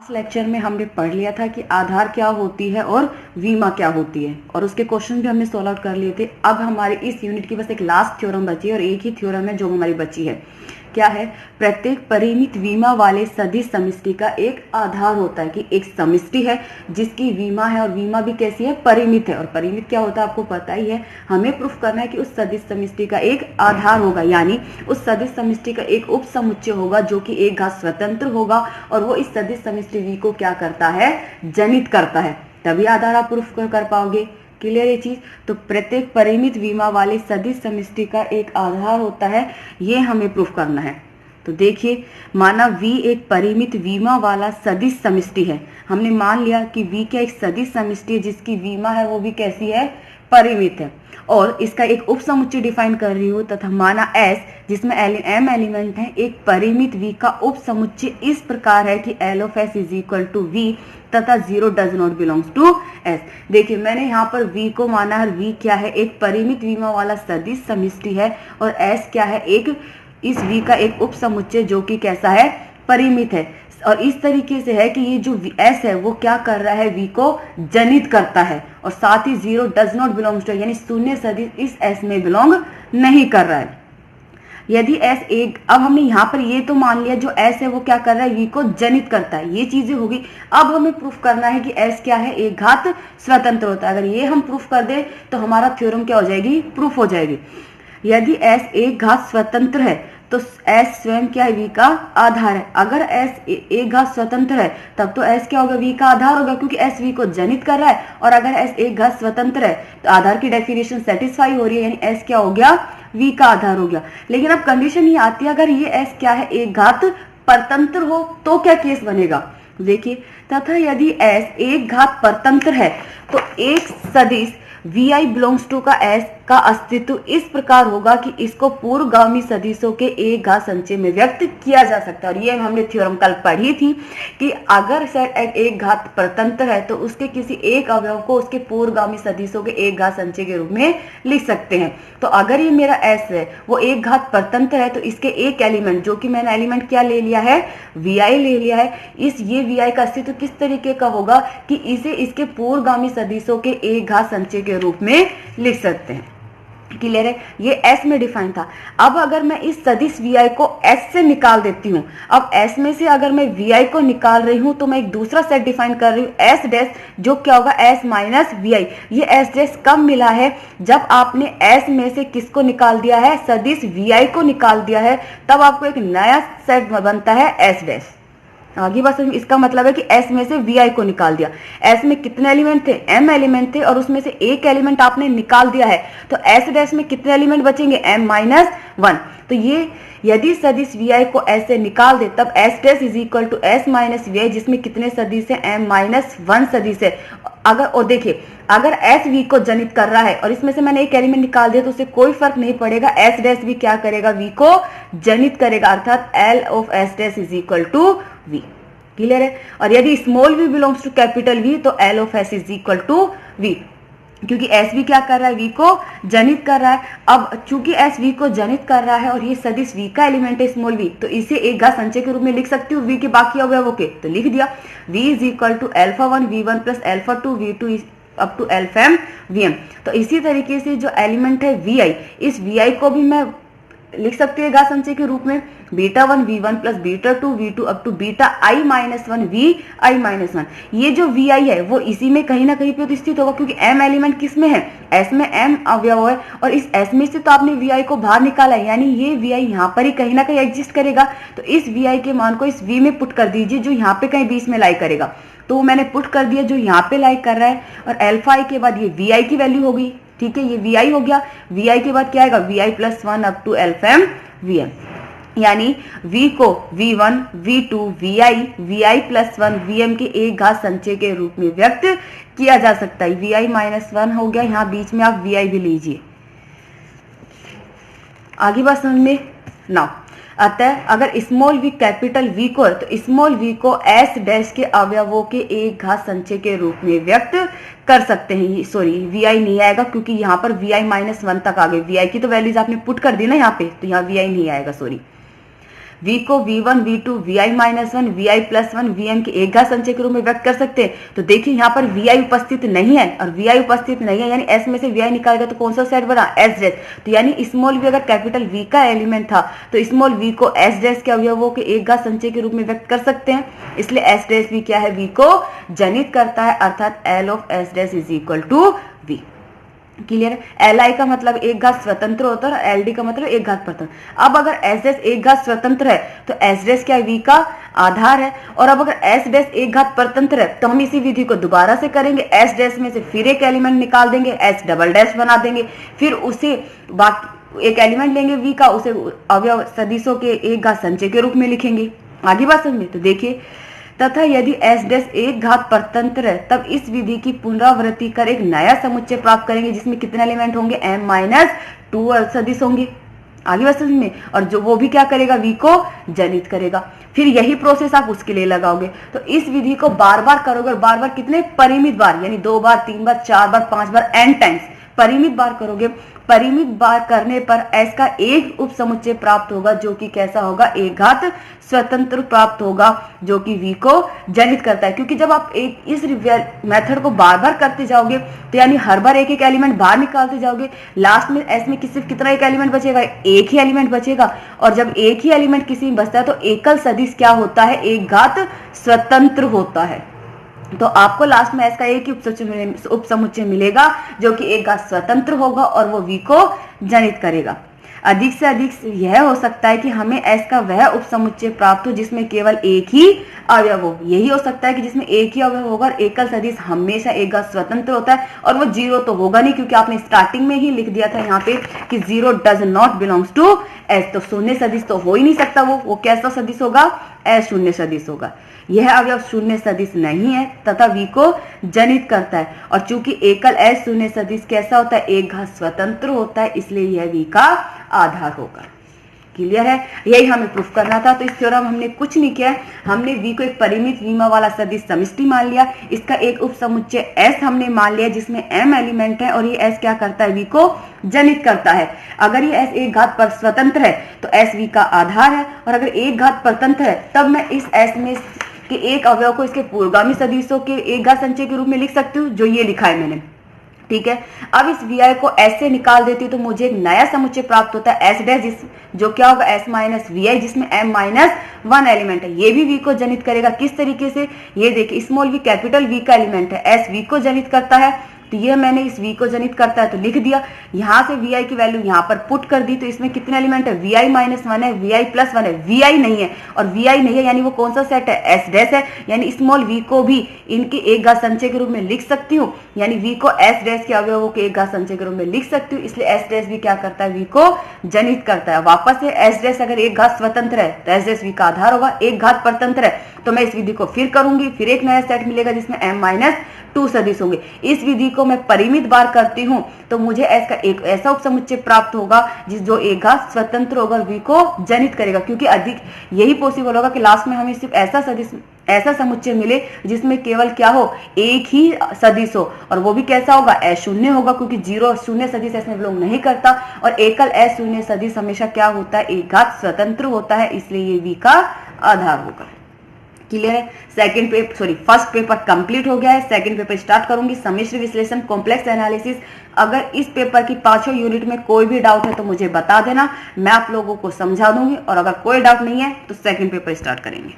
इस लेक्चर में हमने पढ़ लिया था कि आधार क्या होती है और वीमा क्या होती है, और उसके क्वेश्चन भी हमने सॉल्व आउट कर लिए थे। अब हमारे इस यूनिट की बस एक लास्ट थ्योरम बची है और एक ही थ्योरम है जो हमारी बची है। क्या है? प्रत्येक परिमित वीमा वाले सदिश समष्टि का एक आधार होता है कि एक समष्टि है जिसकी वीमा है, और वीमा भी कैसी है? परिमित है। और परिमित क्या होता है आपको पता ही है। हमें प्रूफ करना है कि उस सदिश समष्टि का एक आधार होगा, यानी उस सदिश समष्टि का एक उप समुच्चय होगा जो कि एक घात स्वतंत्र होगा, और वो इस सदिश समष्टि वी को क्या करता है? जनित करता है। तभी आधार आप प्रूफ कर पाओगे। क्लियर ये चीज? तो प्रत्येक परिमित वीमा वाले सदिश समष्टि का एक आधार होता है, ये हमें प्रूफ करना है। तो देखिए, माना V एक परिमित वीमा वाला सदिश समष्टि है। हमने मान लिया कि V क्या एक सदिश समष्टि है जिसकी वीमा है वो भी कैसी है? परिमित है, और इसका एक उप समुच्चय डिफाइन कर रही हूँ। तथा माना S जिसमें m एलिमेंट है, एक परिमित V का उप समुच्चय इस प्रकार है कि L of S is equal to V तथा 0 does not belongs to S। देखिए, मैंने यहाँ पर V को माना है। V क्या है? एक परिमित वीमा वाला सदिश समष्टि है, और S क्या है? एक इस V का एक उप समुच्चय जो कि कैसा है? परिमित है। और इस तरीके से है कि ये जो S है वो क्या कर रहा है? V को जनित करता है, और साथ ही 0 डज नॉट बिलोंग्स टू, यानी शून्य सदिश इस S में बिलोंग नहीं कर रहा है। यदि S एक, अब हमने यहाँ पर ये तो मान लिया जो S है वो क्या कर रहा है? V को जनित करता है। ये चीजें होगी। अब हमें प्रूफ करना है कि S क्या है? एक घात स्वतंत्र होता है। अगर ये हम प्रूफ कर दे तो हमारा थ्योरम क्या हो जाएगी? प्रूफ हो जाएगी। यदि S एक घात स्वतंत्र है तो S स्वयं क्या है? V का आधार है। अगर S एक घात स्वतंत्र है तब तो S क्या होगा? V का आधार होगा, क्योंकि S V को जनित कर रहा है। और अगर S एक घात स्वतंत्र है तो आधार की डेफिनेशन सेटिस्फाई हो रही है, यानी S क्या हो गया? V का आधार हो गया। लेकिन अब कंडीशन ये आती है, अगर ये S क्या है? एक घात परतंत्र हो तो क्या केस बनेगा? देखिए, तथा यदि S एक घात परतंत्र है तो एक सदिश Vi बिलोंग्स टू का S का अस्तित्व इस प्रकार होगा कि इसको पूर्वगामी सदिशों के एक घात संचय में व्यक्त किया जा सकता है। और ये हमने थ्योरम कल पढ़ी थी कि अगर सेट एक घात परतंत्र है तो उसके किसी एक अवयव को उसके पूर्वगामी सदिशों के एक घात संचय के रूप में लिख सकते हैं। तो अगर ये मेरा S है वो एक घात परतंत्र है तो इसके एक एलिमेंट, जो कि मैंने एलिमेंट क्या ले लिया है? Vi ले लिया है। ये Vi का अस्तित्व किस तरीके का होगा कि इसे इसके पूर्वगामी सदिशों के एक घात संचय के रूप में लिख सकते हैं। क्लियर है? ये S में डिफाइन था। अब अगर मैं इस सदिश Vi को S से निकाल देती हूँ, अब S में से अगर मैं Vi को निकाल रही हूँ तो मैं एक दूसरा सेट डिफाइन कर रही हूँ S डैश, जो क्या होगा? S minus Vi। ये S डैश कब मिला है? जब आपने S में से किसको निकाल दिया है? सदिश Vi को निकाल दिया है, तब आपको एक नया सेट बनता है S डैश। आगे बस इसका मतलब है कि S में से Vi को निकाल दिया। S में कितने एलिमेंट थे? M एलिमेंट थे, और उसमें से एक एलिमेंट आपने निकाल दिया है, तो S डैश में कितने एलिमेंट बचेंगे? M minus 1। तो ये यदि सदिश Vi को S से निकाल दे तब S dash is equal to S minus Vi, जिसमें कितने सदिश है? M माइनस 1 सदिश है। अगर, और देखिए, अगर S V को जनित कर रहा है और इसमें से मैंने एक एलिमेंट निकाल दिया तो उससे कोई फर्क नहीं पड़ेगा। S डैश भी क्या करेगा? V को जनित करेगा, अर्थात L of S dash is equal to V। Clear है? और यदि small v belongs to capital V तो L of S is equal to V, क्योंकि S भी क्या कर रहा है? V को जनित कर रहा है। अब चूंकि S V को जनित कर रहा है और ये सदिश V का एलिमेंट है स्मॉल v, तो इसे एक घात संचय के रूप में लिख सकती हूँ V के बाकी अवयवों के, तो लिख दिया। V is equal to α1 V1 plus α2 V2 up to alpha Vm। तो इसी तरीके से जो एलिमेंट है Vi, इस Vi को भी मैं लिख सकती है घात संचय के रूप में β1 V1 plus β2 V2 up to beta I minus 1 Vi minus 1। ये जो Vi है वो इसी में कहीं ना कहीं पे तो स्थित होगा, क्योंकि M एलिमेंट किस में है? S में M अवयव है, और इस S में से तो आपने Vi को बाहर निकाला है, यानी ये Vi यहाँ पर ही कहीं ना कहीं एग्जिस्ट करेगा। तो इस Vi के मान को इस V में पुट कर दीजिए, जो यहाँ पे कहीं बीच में लाई करेगा। तो मैंने पुट कर दिया जो यहाँ पे लाई कर रहा है, और अल्फा I के बाद ये Vi की वैल्यू होगी। ठीक है, ये Vi हो गया। Vi के बाद क्या आएगा? Vi plus 1 up to alpha Vm, यानी V को V1 V2 Vi plus 1 Vm के एक घात संचय के रूप में व्यक्त किया जा सकता है। Vi माइनस 1 हो गया, यहाँ बीच में आप Vi भी लीजिए। आगे बात समझ में ना। अतः अगर स्मॉल v कैपिटल V को है तो स्मॉल v को S डैश के अवयवों के एक घात संचय के रूप में व्यक्त कर सकते हैं। सॉरी, Vi नहीं आएगा क्योंकि यहाँ पर Vi माइनस 1 तक आ गए। Vi की तो वैल्यूज आपने पुट कर दी ना यहाँ पे, तो यहाँ Vi नहीं आएगा। सॉरी, v को v1 v2 vi-1 vi+1 vm के एक घात संचय के रूप में व्यक्त कर सकते हैं। तो देखिए यहाँ पर vi उपस्थित नहीं है और vi उपस्थित नहीं है, यानी s में से vi निकालेगा तो कौन सा सेट बना, s डैश। तो यानी स्मॉल v अगर कैपिटल V का एलिमेंट था तो स्मॉल v को s डैश के अवयवों के एक घात संचय के रूप में व्यक्त कर सकते हैं। इसलिए s डैश भी क्या है, v को जनित करता है, अर्थात l of s dash is equal to v। Clear है। Li का मतलब एक घात स्वतंत्र होता है और Ld का मतलब एक घात परतंत्र। अब अगर S डैश एक घात स्वतंत्र है तो S डैश क्या है, V का आधार है। और अब अगर S डैश एक घात परतंत्र है तो हम इसी विधि को दोबारा से करेंगे, S डैश में से फिर एक एलिमेंट निकाल देंगे, S डबल डैश बना देंगे, फिर उसे बाकी एक एलिमेंट लेंगे V का, उसे अवयव सदिशों के एक घात संचय के रूप में लिखेंगे। आगे बात समझ में। तो देखिए, तथा यदि S डैश एक घात परतंत्र है तब इस विधि की पुनरावृत्ति कर एक नया समुच्चय प्राप्त करेंगे जिसमें कितने एलिमेंट होंगे, m-2 सदिश होंगे। आगे बात समझ में। और जो वो भी क्या करेगा, v को जनित करेगा। फिर यही प्रोसेस आप उसके लिए लगाओगे। तो इस विधि को बार बार करोगे और बार बार कितने, परिमित बार, यानी 2 बार 3 बार 4 बार 5 बार n टाइम्स परिमित बार करोगे। परिमित बार करने पर s का एक उप समुच्चय प्राप्त होगा जो कि कैसा होगा, एक घात स्वतंत्र प्राप्त होगा जो कि v को जनित करता है। क्योंकि जब आप एक इस मेथड को बार बार करते जाओगे तो यानी हर बार एक एक एलिमेंट बाहर निकालते जाओगे, लास्ट में s में सिर्फ कितना एक एलिमेंट बचेगा, एक ही एलिमेंट बचेगा। और जब एक ही एलिमेंट किसी में बचता है तो एकल सदिश क्या होता है, एक घात स्वतंत्र होता है। तो आपको लास्ट में s का एक ही उप समुच्चय मिलेगा जो कि एक घात स्वतंत्र होगा और वो v को जनित करेगा। अधिक से अधिक यह हो सकता है कि हमें s का वह उप समुच्चय प्राप्त हो जिसमें केवल एक ही अवयव हो। यही हो सकता है कि जिसमें एक ही अवयव होगा और एकल सदिश हमेशा एक घात स्वतंत्र होता है और वो जीरो तो होगा नहीं, क्योंकि आपने स्टार्टिंग में ही लिख दिया था यहाँ पे कि zero does not belongs to s। तो शून्य सदिश तो हो ही नहीं सकता, वो कैसा सदिश होगा, अशून्य सदिश होगा। यह अवयव शून्य सदिश नहीं है तथा v को जनित करता है। और चूंकि एकल अशून्य सदिश कैसा होता है, एक घात स्वतंत्र होता है, इसलिए यह v का आधार होगा। क्लियर है। यही हमें प्रूफ करना था। तो इस थ्योरम हमने कुछ नहीं किया, हमने v को एक परिमित विमा वाला सदिश समष्टि मान लिया, इसका एक उप समुच्चय s हमने मान लिया जिसमें m एलिमेंट है और ये s क्या करता है, v को जनित करता है। अगर ये s एक घात पर स्वतंत्र है तो s v का आधार है, और अगर एक घात परतंत्र है तब मैं इस s में के एक अवयव को इसके पूर्वगामी सदिशों के एक घात संचय के रूप में लिख सकती हूँ, जो ये लिखा है मैंने। ठीक है। अब इस vi को s से निकाल देती हूँ तो मुझे एक नया समुच्चय प्राप्त होता है s डैश, जो क्या होगा s माइनस vi, जिसमें m-1 एलिमेंट है। ये भी v को जनित करेगा। किस तरीके से, ये देखिए, स्मॉल v कैपिटल V का एलिमेंट है, s v को जनित करता है। तो ये मैंने इस v को जनित करता है तो लिख दिया। यहाँ से vi की वैल्यू यहाँ पर पुट कर दी तो इसमें कितने एलिमेंट है, vi-1 है, vi+1 है, vi नहीं है। और vi नहीं है यानी वो कौन सा सेट है, s डैश है। यानी स्मॉल v को भी इनके एक घात संचय के रूप में लिख सकती हूँ, यानी v को s डैश के अवयवों के एक घात संचय के रूप में लिख सकती हूँ। इसलिए s डैश भी क्या करता है, v को जनित करता है। वापस से s डैश अगर एक घात स्वतंत्र है तो s डैश v का आधार होगा, एक घात परतंत्र है तो मैं इस विधि को फिर करूंगी, फिर एक नया सेट मिलेगा जिसमें m-2 सदिश होंगे। इस विधि को मैं परिमित बार करती हूँ तो मुझे s का एक ऐसा उपसमुच्चय प्राप्त होगा जो एक घात स्वतंत्र होगा और v को जनित करेगा। क्योंकि अधिक यही पॉसिबल होगा कि लास्ट में हमें सिर्फ ऐसा समुच्चय मिले जिसमें केवल क्या हो, एक ही सदिश हो, और वो भी कैसा होगा, अशून्य होगा, क्योंकि जीरो शून्य सदिश इसमें बिलोंग नहीं करता। और एकल अशून्य सदिश हमेशा क्या होता है, एक घात स्वतंत्र होता है, इसलिए ये v का आधार होगा। क्लियर है। फर्स्ट पेपर कंप्लीट हो गया है। सेकंड पेपर स्टार्ट करूंगी, सम्मिश्र विश्लेषण, कॉम्प्लेक्स एनालिसिस। अगर इस पेपर की 5 यूनिट में कोई भी डाउट है तो मुझे बता देना, मैं आप लोगों को समझा दूंगी। और अगर कोई डाउट नहीं है तो सेकंड पेपर स्टार्ट करेंगे।